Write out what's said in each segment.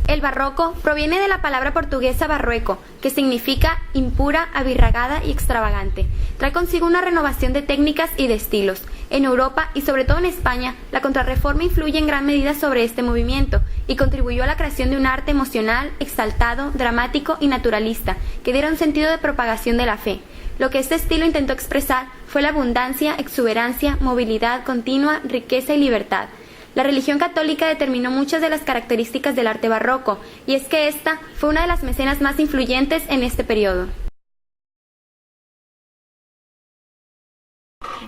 El barroco proviene de la palabra portuguesa barrueco, que significa impura, abirragada y extravagante. Trae consigo una renovación de técnicas y de estilos. En Europa y sobre todo en España, la Contrarreforma influye en gran medida sobre este movimiento y contribuyó a la creación de un arte emocional, exaltado, dramático y naturalista, que diera un sentido de propagación de la fe. Lo que este estilo intentó expresar fue la abundancia, exuberancia, movilidad continua, riqueza y libertad. La religión católica determinó muchas de las características del arte barroco, y es que esta fue una de las mecenas más influyentes en este periodo.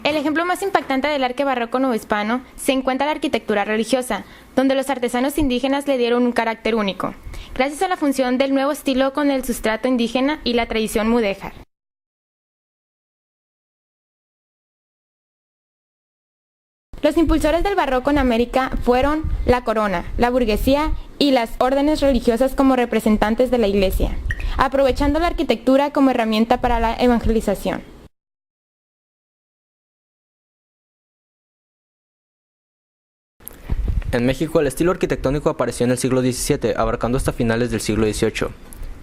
El ejemplo más impactante del arte barroco novohispano se encuentra en la arquitectura religiosa, donde los artesanos indígenas le dieron un carácter único, gracias a la función del nuevo estilo con el sustrato indígena y la tradición mudéjar. Los impulsores del barroco en América fueron la corona, la burguesía y las órdenes religiosas como representantes de la Iglesia, aprovechando la arquitectura como herramienta para la evangelización. En México, el estilo arquitectónico apareció en el siglo XVII, abarcando hasta finales del siglo XVIII.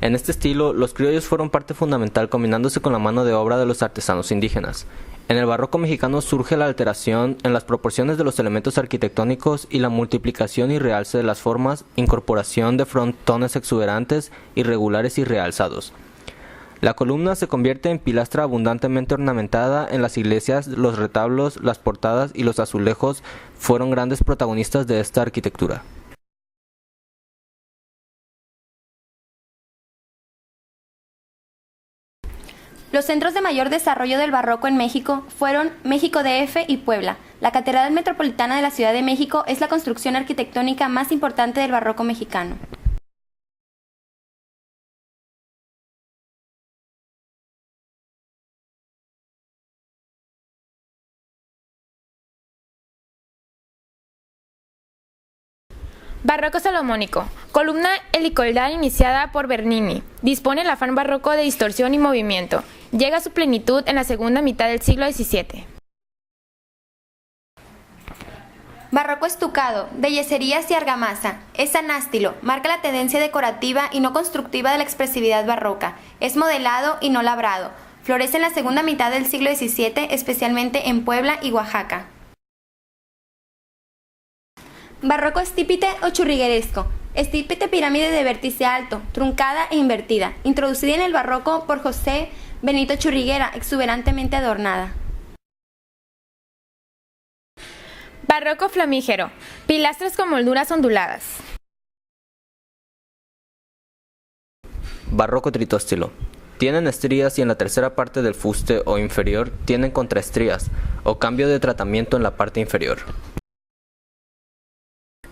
En este estilo, los criollos fueron parte fundamental combinándose con la mano de obra de los artesanos indígenas. En el barroco mexicano surge la alteración en las proporciones de los elementos arquitectónicos y la multiplicación y realce de las formas, incorporación de frontones exuberantes, irregulares y realzados. La columna se convierte en pilastra abundantemente ornamentada en las iglesias, los retablos, las portadas y los azulejos fueron grandes protagonistas de esta arquitectura. Los centros de mayor desarrollo del barroco en México fueron México DF y Puebla. La Catedral Metropolitana de la Ciudad de México es la construcción arquitectónica más importante del barroco mexicano. Barroco salomónico. Columna helicoidal iniciada por Bernini. Dispone el afán barroco de distorsión y movimiento. Llega a su plenitud en la segunda mitad del siglo XVII. Barroco estucado, de yeserías y argamasa. Es anástilo, marca la tendencia decorativa y no constructiva de la expresividad barroca. Es modelado y no labrado. Florece en la segunda mitad del siglo XVII, especialmente en Puebla y Oaxaca. Barroco estípite o churrigueresco. Estípite pirámide de vértice alto, truncada e invertida, introducida en el barroco por José Benito Churriguera, exuberantemente adornada. Barroco flamígero. Pilastras con molduras onduladas. Barroco tritóstilo. Tienen estrías y en la tercera parte del fuste o inferior tienen contraestrías o cambio de tratamiento en la parte inferior.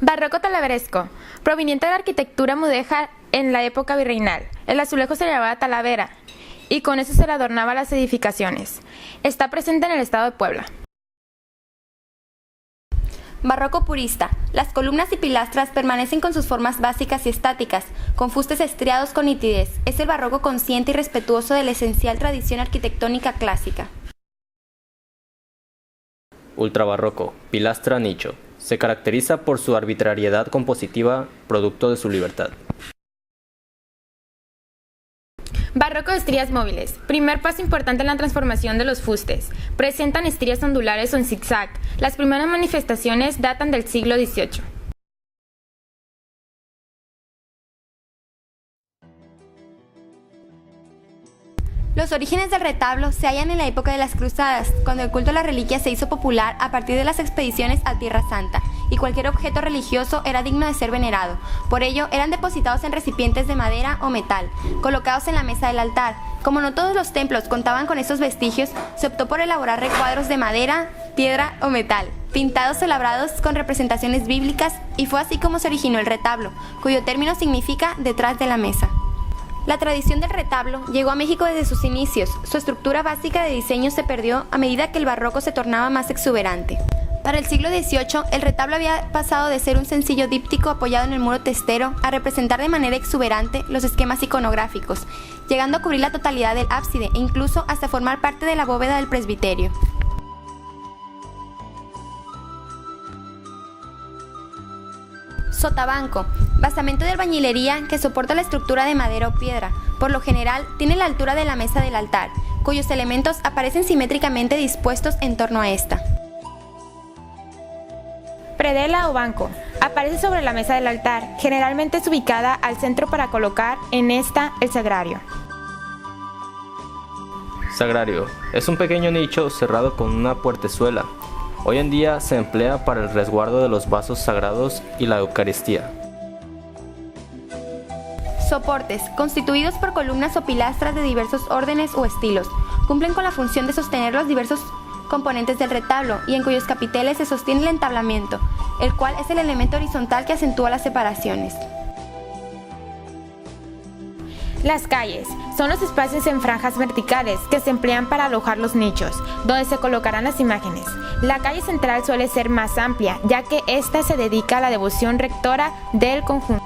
Barroco talaveresco, proveniente de la arquitectura mudéjar en la época virreinal. El azulejo se llamaba talavera y con eso se le adornaba las edificaciones. Está presente en el estado de Puebla. Barroco purista. Las columnas y pilastras permanecen con sus formas básicas y estáticas, con fustes estriados con nitidez. Es el barroco consciente y respetuoso de la esencial tradición arquitectónica clásica. Ultrabarroco, pilastra nicho. Se caracteriza por su arbitrariedad compositiva, producto de su libertad. Barroco de estrías móviles. Primer paso importante en la transformación de los fustes. Presentan estrías ondulares o en zigzag. Las primeras manifestaciones datan del siglo XVIII. Los orígenes del retablo se hallan en la época de las Cruzadas, cuando el culto a la reliquia se hizo popular a partir de las expediciones a Tierra Santa, y cualquier objeto religioso era digno de ser venerado. Por ello, eran depositados en recipientes de madera o metal, colocados en la mesa del altar. Como no todos los templos contaban con estos vestigios, se optó por elaborar recuadros de madera, piedra o metal, pintados o labrados con representaciones bíblicas, y fue así como se originó el retablo, cuyo término significa detrás de la mesa. La tradición del retablo llegó a México desde sus inicios. Su estructura básica de diseño se perdió a medida que el barroco se tornaba más exuberante. Para el siglo XVIII, el retablo había pasado de ser un sencillo díptico apoyado en el muro testero a representar de manera exuberante los esquemas iconográficos, llegando a cubrir la totalidad del ábside e incluso hasta formar parte de la bóveda del presbiterio. Sotabanco, basamento de albañilería que soporta la estructura de madera o piedra. Por lo general, tiene la altura de la mesa del altar, cuyos elementos aparecen simétricamente dispuestos en torno a esta. Predela o banco. Aparece sobre la mesa del altar, generalmente es ubicada al centro para colocar en esta el sagrario. Sagrario. Es un pequeño nicho cerrado con una puertezuela. Hoy en día se emplea para el resguardo de los vasos sagrados y la Eucaristía. Soportes, constituidos por columnas o pilastras de diversos órdenes o estilos, cumplen con la función de sostener los diversos componentes del retablo y en cuyos capiteles se sostiene el entablamiento, el cual es el elemento horizontal que acentúa las separaciones. Las calles son los espacios en franjas verticales que se emplean para alojar los nichos, donde se colocarán las imágenes. La calle central suele ser más amplia, ya que ésta se dedica a la devoción rectora del conjunto.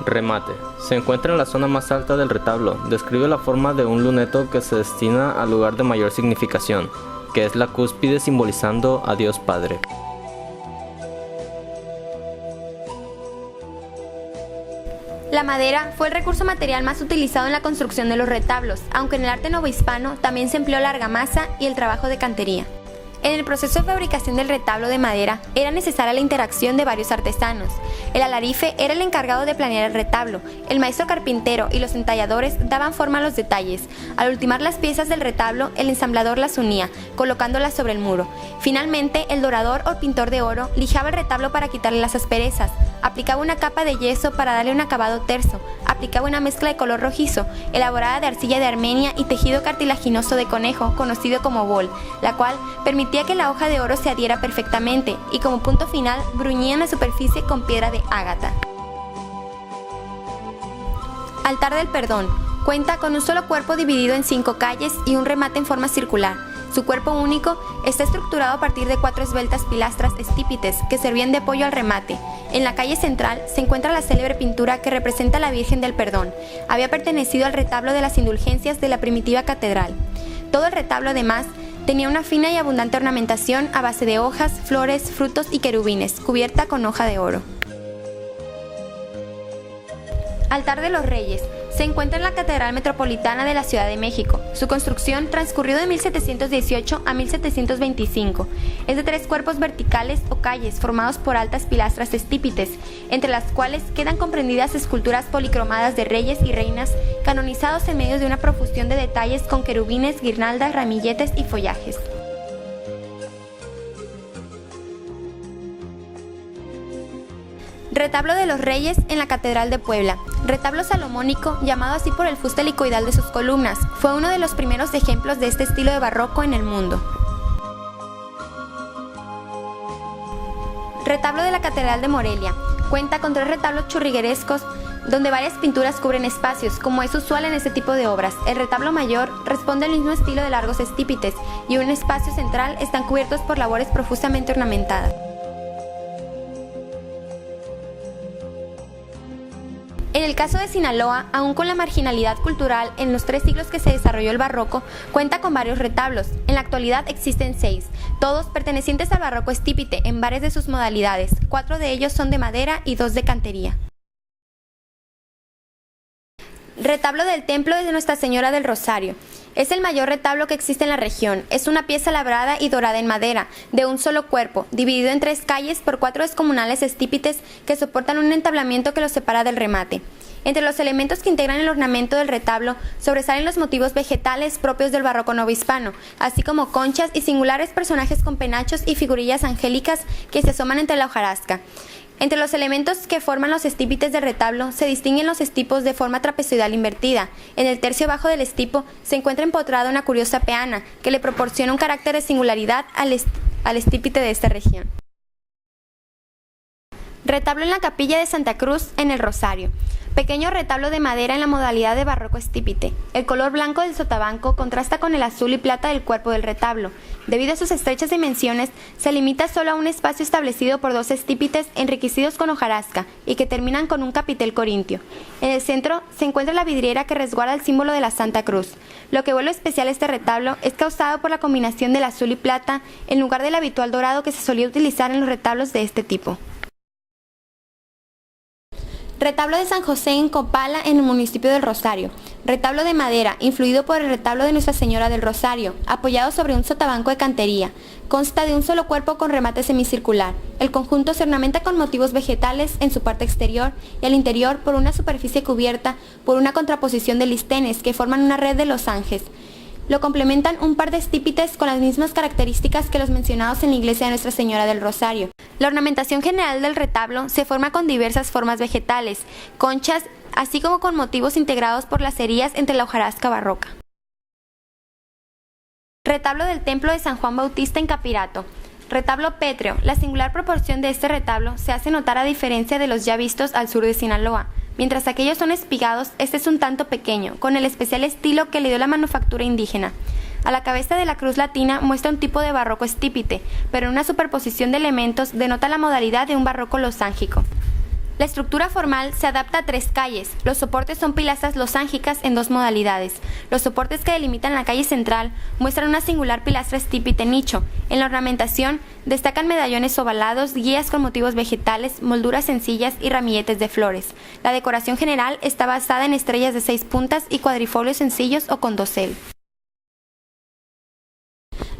Remate. Se encuentra en la zona más alta del retablo. Describe la forma de un luneto que se destina al lugar de mayor significación, que es la cúspide simbolizando a Dios Padre. La madera fue el recurso material más utilizado en la construcción de los retablos, aunque en el arte novohispano también se empleó la argamasa y el trabajo de cantería. En el proceso de fabricación del retablo de madera era necesaria la interacción de varios artesanos. El alarife era el encargado de planear el retablo, el maestro carpintero y los entalladores daban forma a los detalles. Al ultimar las piezas del retablo, el ensamblador las unía, colocándolas sobre el muro. Finalmente, el dorador o pintor de oro lijaba el retablo para quitarle las asperezas, aplicaba una capa de yeso para darle un acabado terso, aplicaba una mezcla de color rojizo, elaborada de arcilla de Armenia y tejido cartilaginoso de conejo, conocido como bol, la cual permitía que la hoja de oro se adhiera perfectamente y como punto final bruñían la superficie con piedra de ágata. Altar del Perdón. Cuenta con un solo cuerpo dividido en 5 calles y un remate en forma circular. Su cuerpo único está estructurado a partir de 4 esbeltas pilastras estípites que servían de apoyo al remate. En la calle central se encuentra la célebre pintura que representa a la Virgen del Perdón. Había pertenecido al retablo de las Indulgencias de la primitiva catedral. Todo el retablo, además, tenía una fina y abundante ornamentación a base de hojas, flores, frutos y querubines, cubierta con hoja de oro. Altar de los Reyes. Se encuentra en la Catedral Metropolitana de la Ciudad de México. Su construcción transcurrió de 1718 a 1725. Es de 3 cuerpos verticales o calles formados por altas pilastras estípites, entre las cuales quedan comprendidas esculturas policromadas de reyes y reinas canonizados en medio de una profusión de detalles con querubines, guirnaldas, ramilletes y follajes. Retablo de los Reyes en la Catedral de Puebla. Retablo salomónico, llamado así por el fuste helicoidal de sus columnas, fue uno de los primeros ejemplos de este estilo de barroco en el mundo. Retablo de la Catedral de Morelia. Cuenta con 3 retablos churriguerescos donde varias pinturas cubren espacios, como es usual en este tipo de obras. El retablo mayor responde al mismo estilo de largos estípites y un espacio central están cubiertos por labores profusamente ornamentadas. En el caso de Sinaloa, aún con la marginalidad cultural en los 3 siglos que se desarrolló el barroco, cuenta con varios retablos. En la actualidad existen 6, todos pertenecientes al barroco estípite en varias de sus modalidades. 4 de ellos son de madera y 2 de cantería. Retablo del Templo de Nuestra Señora del Rosario. Es el mayor retablo que existe en la región. Es una pieza labrada y dorada en madera, de un solo cuerpo, dividido en 3 calles por 4 descomunales estípites que soportan un entablamiento que los separa del remate. Entre los elementos que integran el ornamento del retablo sobresalen los motivos vegetales propios del barroco novohispano, así como conchas y singulares personajes con penachos y figurillas angélicas que se asoman entre la hojarasca. Entre los elementos que forman los estípites del retablo se distinguen los estipos de forma trapezoidal invertida. En el tercio bajo del estipo se encuentra empotrada una curiosa peana que le proporciona un carácter de singularidad al estípite de esta región. Retablo en la capilla de Santa Cruz en el Rosario. Pequeño retablo de madera en la modalidad de barroco estípite. El color blanco del sotabanco contrasta con el azul y plata del cuerpo del retablo. Debido a sus estrechas dimensiones, se limita solo a un espacio establecido por 2 estípites enriquecidos con hojarasca y que terminan con un capitel corintio. En el centro se encuentra la vidriera que resguarda el símbolo de la Santa Cruz. Lo que vuelve especial este retablo es causado por la combinación del azul y plata en lugar del habitual dorado que se solía utilizar en los retablos de este tipo. Retablo de San José en Copala, en el municipio del Rosario. Retablo de madera, influido por el retablo de Nuestra Señora del Rosario, apoyado sobre un sotabanco de cantería. Consta de un solo cuerpo con remate semicircular. El conjunto se ornamenta con motivos vegetales en su parte exterior y al interior por una superficie cubierta por una contraposición de listenes que forman una red de losanges. Lo complementan un par de estípites con las mismas características que los mencionados en la iglesia de Nuestra Señora del Rosario. La ornamentación general del retablo se forma con diversas formas vegetales, conchas, así como con motivos integrados por lacerías entre la hojarasca barroca. Retablo del Templo de San Juan Bautista en Capirato. Retablo pétreo. La singular proporción de este retablo se hace notar a diferencia de los ya vistos al sur de Sinaloa. Mientras aquellos son espigados, este es un tanto pequeño, con el especial estilo que le dio la manufactura indígena. A la cabeza de la cruz latina muestra un tipo de barroco estípite, pero en una superposición de elementos denota la modalidad de un barroco losángico. La estructura formal se adapta a 3 calles. Los soportes son pilastras losángicas en 2 modalidades. Los soportes que delimitan la calle central muestran una singular pilastra estípite nicho. En la ornamentación destacan medallones ovalados, guías con motivos vegetales, molduras sencillas y ramilletes de flores. La decoración general está basada en estrellas de 6 puntas y cuadrifolios sencillos o con dosel.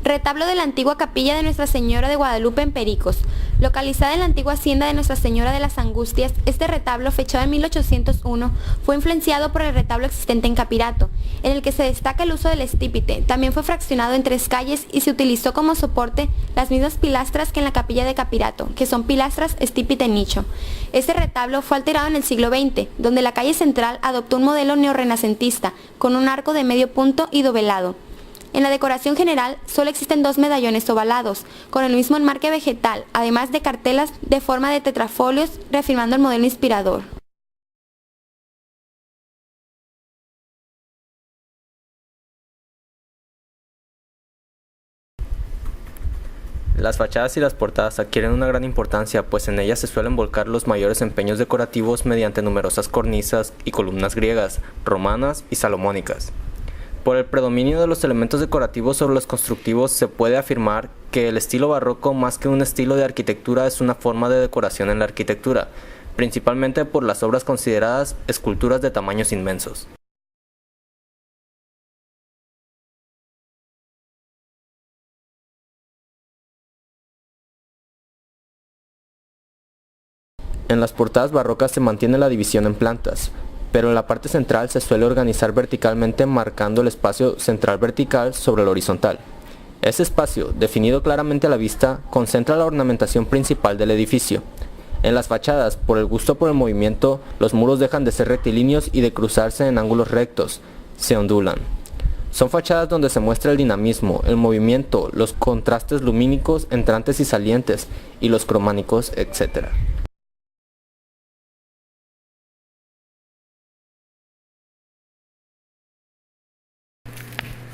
Retablo de la antigua capilla de Nuestra Señora de Guadalupe en Pericos. Localizada en la antigua hacienda de Nuestra Señora de las Angustias, este retablo, fechado en 1801, fue influenciado por el retablo existente en Capirato, en el que se destaca el uso del estípite. También fue fraccionado en 3 calles y se utilizó como soporte las mismas pilastras que en la capilla de Capirato, que son pilastras estípite nicho. Este retablo fue alterado en el siglo XX, donde la calle central adoptó un modelo neorrenacentista, con un arco de medio punto y dovelado. En la decoración general solo existen 2 medallones ovalados, con el mismo enmarque vegetal, además de cartelas de forma de tetrafolios, reafirmando el modelo inspirador. Las fachadas y las portadas adquieren una gran importancia, pues en ellas se suelen volcar los mayores empeños decorativos mediante numerosas cornisas y columnas griegas, romanas y salomónicas. Por el predominio de los elementos decorativos sobre los constructivos, se puede afirmar que el estilo barroco, más que un estilo de arquitectura, es una forma de decoración en la arquitectura, principalmente por las obras consideradas esculturas de tamaños inmensos. En las portadas barrocas se mantiene la división en plantas, pero en la parte central se suele organizar verticalmente, marcando el espacio central vertical sobre el horizontal. Ese espacio, definido claramente a la vista, concentra la ornamentación principal del edificio. En las fachadas, por el gusto por el movimiento, los muros dejan de ser rectilíneos y de cruzarse en ángulos rectos, se ondulan. Son fachadas donde se muestra el dinamismo, el movimiento, los contrastes lumínicos, entrantes y salientes, y los crománicos, etc.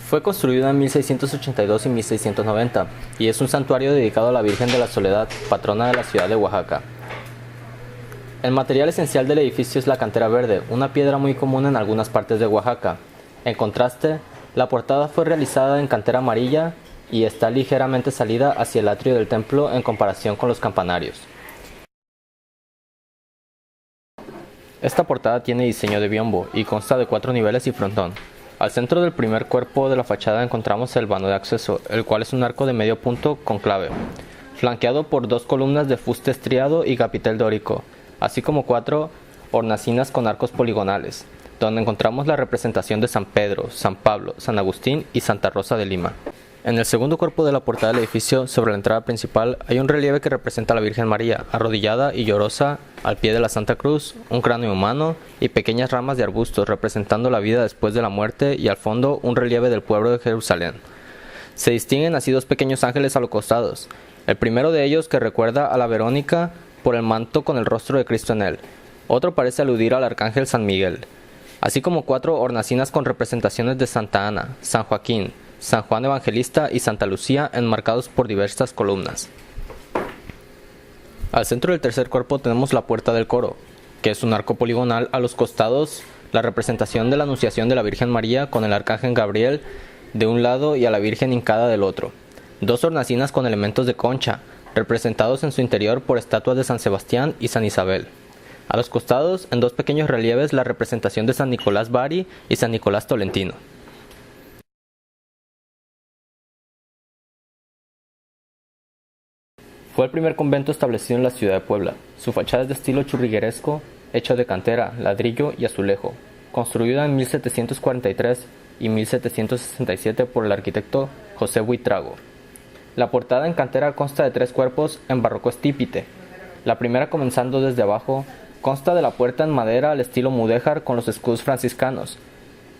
Fue construida en 1682 y 1690 y es un santuario dedicado a la Virgen de la Soledad, patrona de la ciudad de Oaxaca. El material esencial del edificio es la cantera verde, una piedra muy común en algunas partes de Oaxaca. En contraste, la portada fue realizada en cantera amarilla y está ligeramente salida hacia el atrio del templo en comparación con los campanarios. Esta portada tiene diseño de biombo y consta de 4 niveles y frontón. Al centro del primer cuerpo de la fachada encontramos el vano de acceso, el cual es un arco de medio punto con clave, flanqueado por 2 columnas de fuste estriado y capitel dórico, así como 4 hornacinas con arcos poligonales, donde encontramos la representación de San Pedro, San Pablo, San Agustín y Santa Rosa de Lima. En el segundo cuerpo de la portada del edificio, sobre la entrada principal, hay un relieve que representa a la Virgen María, arrodillada y llorosa al pie de la Santa Cruz, un cráneo humano y pequeñas ramas de arbustos representando la vida después de la muerte, y al fondo un relieve del pueblo de Jerusalén. Se distinguen así 2 pequeños ángeles a los costados, el primero de ellos que recuerda a la Verónica por el manto con el rostro de Cristo en él, otro parece aludir al arcángel San Miguel, así como 4 hornacinas con representaciones de Santa Ana, San Joaquín, San Juan Evangelista y Santa Lucía enmarcados por diversas columnas. Al centro del tercer cuerpo tenemos la puerta del coro, que es un arco poligonal a los costados, la representación de la Anunciación de la Virgen María con el arcángel Gabriel de un lado y a la Virgen hincada del otro. 2 hornacinas con elementos de concha, representados en su interior por estatuas de San Sebastián y San Isabel. A los costados, en 2 pequeños relieves, la representación de San Nicolás Bari y San Nicolás Tolentino. Fue el primer convento establecido en la ciudad de Puebla. Su fachada es de estilo churrigueresco, hecho de cantera, ladrillo y azulejo, construida en 1743 y 1767 por el arquitecto José Buitrago. La portada en cantera consta de 3 cuerpos en barroco estípite. La primera, comenzando desde abajo, consta de la puerta en madera al estilo mudéjar con los escudos franciscanos,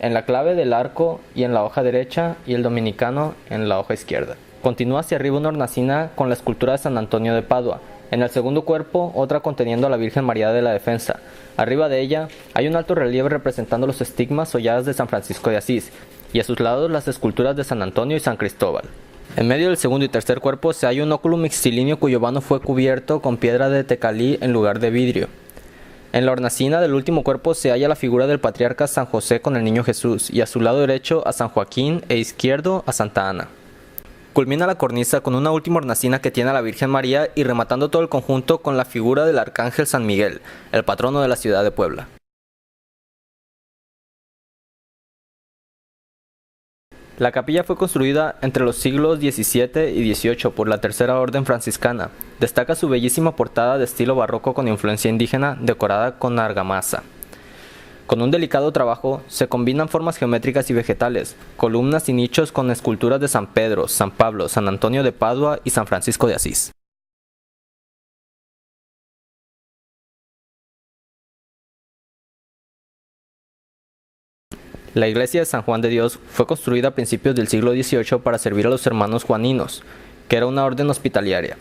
en la clave del arco y en la hoja derecha, y el dominicano en la hoja izquierda. Continúa hacia arriba una hornacina con la escultura de San Antonio de Padua. En el segundo cuerpo, otra conteniendo a la Virgen María de la Defensa. Arriba de ella hay un alto relieve representando los estigmas holladas de San Francisco de Asís, y a sus lados las esculturas de San Antonio y San Cristóbal. En medio del segundo y tercer cuerpo se halla un óculo mixtilíneo cuyo vano fue cubierto con piedra de tecalí en lugar de vidrio. En la hornacina del último cuerpo se halla la figura del patriarca San José con el niño Jesús, y a su lado derecho a San Joaquín e izquierdo a Santa Ana. Culmina la cornisa con una última hornacina que tiene a la Virgen María y rematando todo el conjunto con la figura del arcángel San Miguel, el patrono de la ciudad de Puebla. La capilla fue construida entre los siglos XVII y XVIII por la Tercera Orden Franciscana. Destaca su bellísima portada de estilo barroco con influencia indígena decorada con argamasa. Con un delicado trabajo se combinan formas geométricas y vegetales, columnas y nichos con esculturas de San Pedro, San Pablo, San Antonio de Padua y San Francisco de Asís. La iglesia de San Juan de Dios fue construida a principios del siglo XVIII para servir a los hermanos juaninos, que era una orden hospitalaria.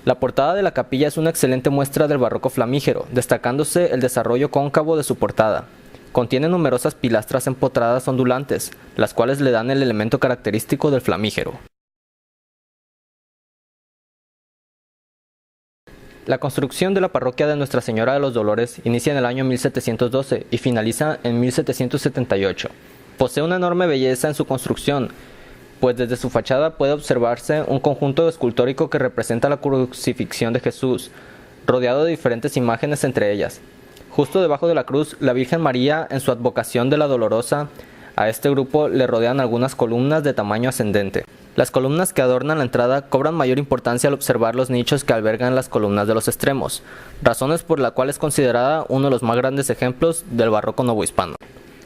La portada de la capilla es una excelente muestra del barroco flamígero, destacándose el desarrollo cóncavo de su portada. Contiene numerosas pilastras empotradas ondulantes, las cuales le dan el elemento característico del flamígero. La construcción de la parroquia de Nuestra Señora de los Dolores inicia en el año 1712 y finaliza en 1778. Posee una enorme belleza en su construcción, pues desde su fachada puede observarse un conjunto escultórico que representa la crucifixión de Jesús, rodeado de diferentes imágenes entre ellas. Justo debajo de la cruz, la Virgen María en su advocación de la Dolorosa. A este grupo le rodean algunas columnas de tamaño ascendente. Las columnas que adornan la entrada cobran mayor importancia al observar los nichos que albergan las columnas de los extremos, razones por la cual es considerada uno de los más grandes ejemplos del barroco novohispano.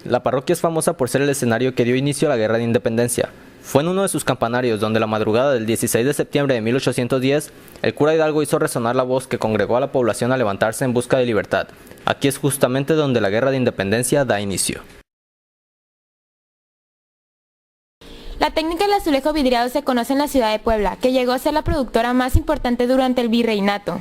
La parroquia es famosa por ser el escenario que dio inicio a la Guerra de Independencia. Fue en uno de sus campanarios donde la madrugada del 16 de septiembre de 1810, el cura Hidalgo hizo resonar la voz que congregó a la población a levantarse en busca de libertad. Aquí es justamente donde la Guerra de Independencia da inicio. La técnica del azulejo vidriado se conoce en la ciudad de Puebla, que llegó a ser la productora más importante durante el virreinato.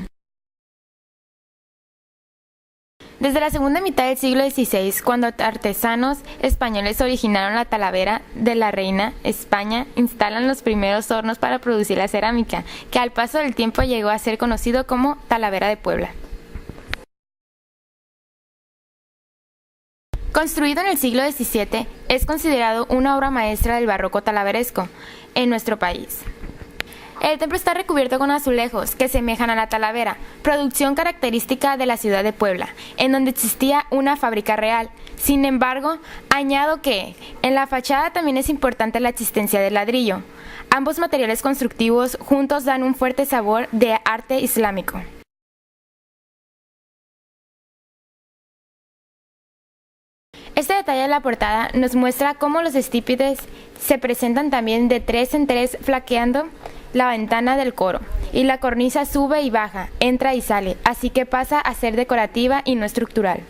Desde la segunda mitad del siglo XVI, cuando artesanos españoles originaron la Talavera de la Reina, España, instalan los primeros hornos para producir la cerámica, que al paso del tiempo llegó a ser conocido como Talavera de Puebla. Construido en el siglo XVII, es considerado una obra maestra del barroco talaveresco en nuestro país. El templo está recubierto con azulejos que semejan a la talavera, producción característica de la ciudad de Puebla, en donde existía una fábrica real. Sin embargo, añado que en la fachada también es importante la existencia del ladrillo. Ambos materiales constructivos juntos dan un fuerte sabor de arte islámico. Este detalle de la portada nos muestra cómo los estípites se presentan también de 3 en 3, flanqueando la ventana del coro, y la cornisa sube y baja, entra y sale, así que pasa a ser decorativa y no estructural.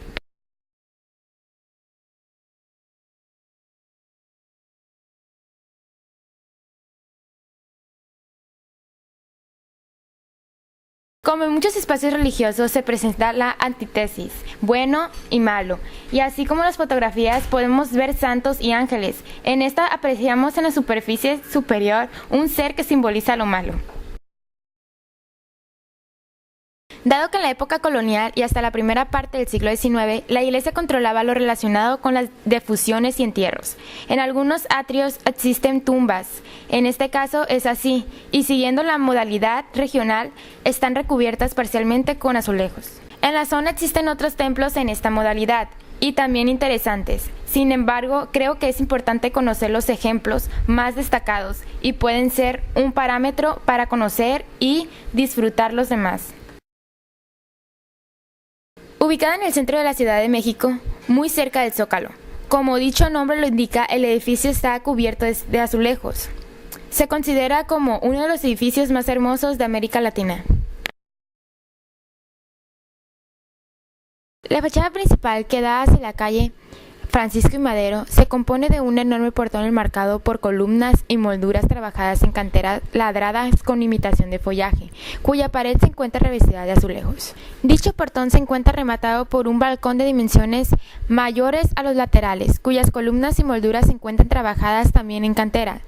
Como en muchos espacios religiosos se presenta la antítesis, bueno y malo, y así como en las fotografías podemos ver santos y ángeles. En esta apreciamos en la superficie superior un ser que simboliza lo malo. Dado que en la época colonial y hasta la primera parte del siglo XIX, la iglesia controlaba lo relacionado con las defusiones y entierros. En algunos atrios existen tumbas, en este caso es así, y siguiendo la modalidad regional, están recubiertas parcialmente con azulejos. En la zona existen otros templos en esta modalidad, y también interesantes. Sin embargo, creo que es importante conocer los ejemplos más destacados y pueden ser un parámetro para conocer y disfrutar los demás. Ubicada en el centro de la Ciudad de México, muy cerca del Zócalo. Como dicho nombre lo indica, el edificio está cubierto de azulejos. Se considera como uno de los edificios más hermosos de América Latina. La fachada principal, que da hacia la calle Francisco y Madero, se compone de un enorme portón enmarcado por columnas y molduras trabajadas en cantera ladradas con imitación de follaje, cuya pared se encuentra revestida de azulejos. Dicho portón se encuentra rematado por un balcón de dimensiones mayores a los laterales, cuyas columnas y molduras se encuentran trabajadas también en cantera,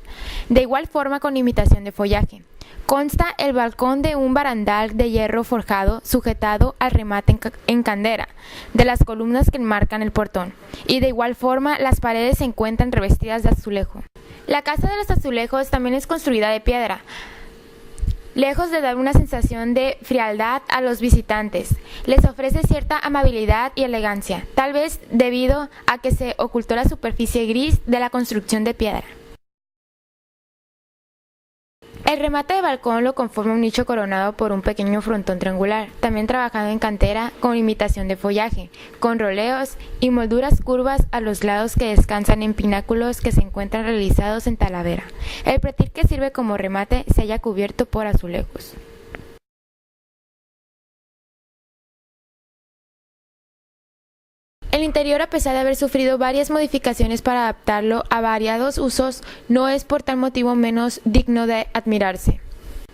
de igual forma con imitación de follaje. Consta el balcón de un barandal de hierro forjado sujetado al remate en candera de las columnas que enmarcan el portón, y de igual forma las paredes se encuentran revestidas de azulejo. La casa de los azulejos también es construida de piedra. Lejos de dar una sensación de frialdad a los visitantes, les ofrece cierta amabilidad y elegancia, tal vez debido a que se ocultó la superficie gris de la construcción de piedra. El remate de balcón lo conforma un nicho coronado por un pequeño frontón triangular, también trabajado en cantera con imitación de follaje, con roleos y molduras curvas a los lados que descansan en pináculos que se encuentran realizados en talavera. El pretil que sirve como remate se halla cubierto por azulejos. El interior, a pesar de haber sufrido varias modificaciones para adaptarlo a variados usos, no es por tal motivo menos digno de admirarse.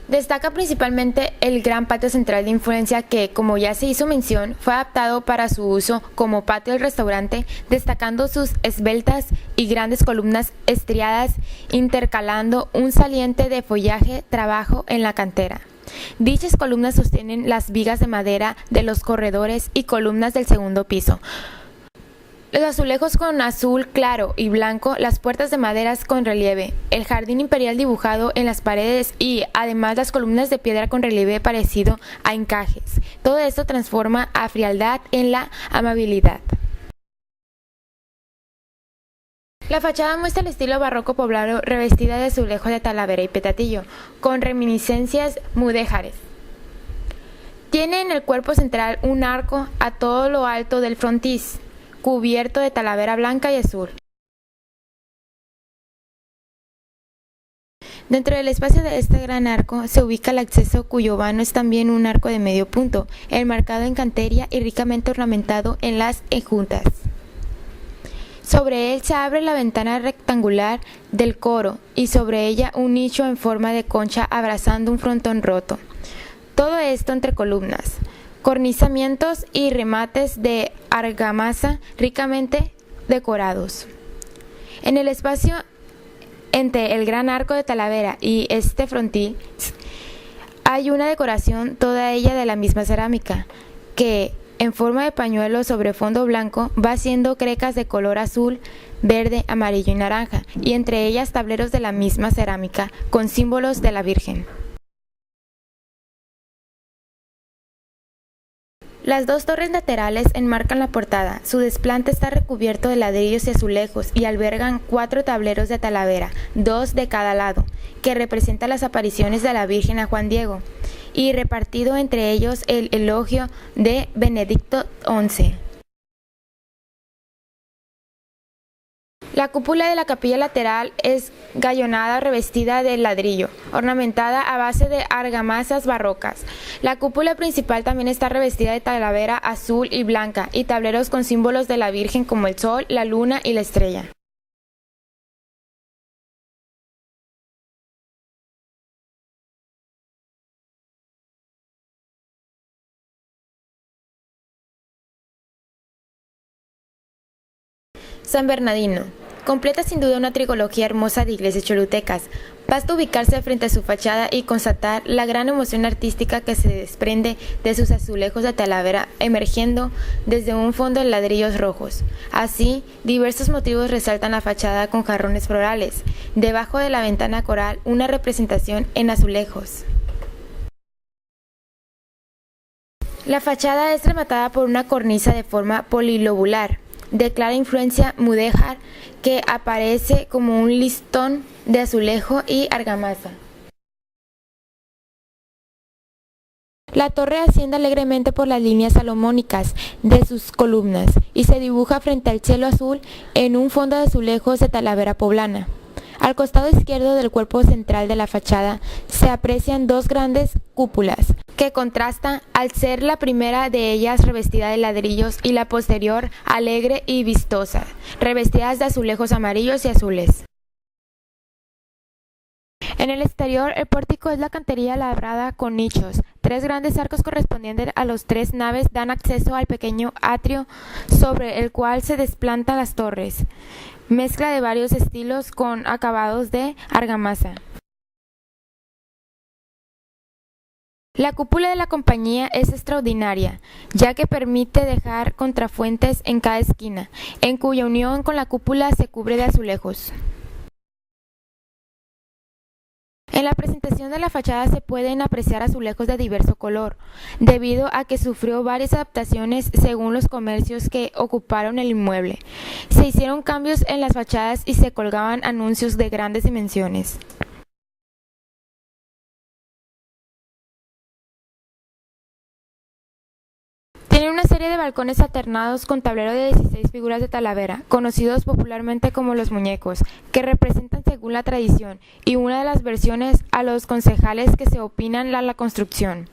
Destaca principalmente el gran patio central de influencia que, como ya se hizo mención, fue adaptado para su uso como patio del restaurante, destacando sus esbeltas y grandes columnas estriadas, intercalando un saliente de follaje trabajo en la cantera. Dichas columnas sostienen las vigas de madera de los corredores y columnas del segundo piso. Los azulejos con azul claro y blanco, las puertas de maderas con relieve, el jardín imperial dibujado en las paredes y, además, las columnas de piedra con relieve parecido a encajes. Todo esto transforma a frialdad en la amabilidad. La fachada muestra el estilo barroco poblano revestida de azulejos de talavera y petatillo, con reminiscencias mudéjares. Tiene en el cuerpo central un arco a todo lo alto del frontis, cubierto de talavera blanca y azul. Dentro del espacio de este gran arco se ubica el acceso, cuyo vano es también un arco de medio punto, enmarcado en cantería y ricamente ornamentado en las enjuntas. Sobre él se abre la ventana rectangular del coro y sobre ella un nicho en forma de concha abrazando un frontón roto. Todo esto entre columnas, cornizamientos y remates de argamasa ricamente decorados. En el espacio entre el gran arco de talavera y este frontis hay una decoración, toda ella de la misma cerámica, que en forma de pañuelo sobre fondo blanco va haciendo crecas de color azul, verde, amarillo y naranja, y entre ellas tableros de la misma cerámica con símbolos de la Virgen. Las dos torres laterales enmarcan la portada. Su desplante está recubierto de ladrillos y azulejos y albergan 4 tableros de talavera, 2 de cada lado, que representan las apariciones de la Virgen a Juan Diego, y repartido entre ellos el elogio de Benedicto XI. La cúpula de la capilla lateral es gallonada revestida de ladrillo, ornamentada a base de argamasas barrocas. La cúpula principal también está revestida de talavera azul y blanca y tableros con símbolos de la Virgen como el sol, la luna y la estrella. San Bernardino. Completa sin duda una trilogía hermosa de iglesias cholutecas. Basta ubicarse frente a su fachada y constatar la gran emoción artística que se desprende de sus azulejos de talavera emergiendo desde un fondo de ladrillos rojos. Así, diversos motivos resaltan la fachada con jarrones florales. Debajo de la ventana coral, una representación en azulejos. La fachada es rematada por una cornisa de forma polilobular, de clara influencia mudéjar, que aparece como un listón de azulejo y argamasa. La torre asciende alegremente por las líneas salomónicas de sus columnas y se dibuja frente al cielo azul en un fondo de azulejos de Talavera poblana. Al costado izquierdo del cuerpo central de la fachada se aprecian dos grandes cúpulas, que contrastan al ser la primera de ellas revestida de ladrillos y la posterior alegre y vistosa, revestidas de azulejos amarillos y azules. En el exterior, el pórtico es la cantería labrada con nichos. Tres grandes arcos correspondientes a las tres naves dan acceso al pequeño atrio sobre el cual se desplantan las torres, mezcla de varios estilos con acabados de argamasa. La cúpula de la compañía es extraordinaria, ya que permite dejar contrafuentes en cada esquina, en cuya unión con la cúpula se cubre de azulejos. En la presentación de la fachada se pueden apreciar azulejos de diverso color, debido a que sufrió varias adaptaciones según los comercios que ocuparon el inmueble. Se hicieron cambios en las fachadas y se colgaban anuncios de grandes dimensiones. Tiene una serie de balcones alternados con tablero de 16 figuras de Talavera, conocidos popularmente como los muñecos, que representan según la tradición y una de las versiones a los concejales que se opinan a la construcción.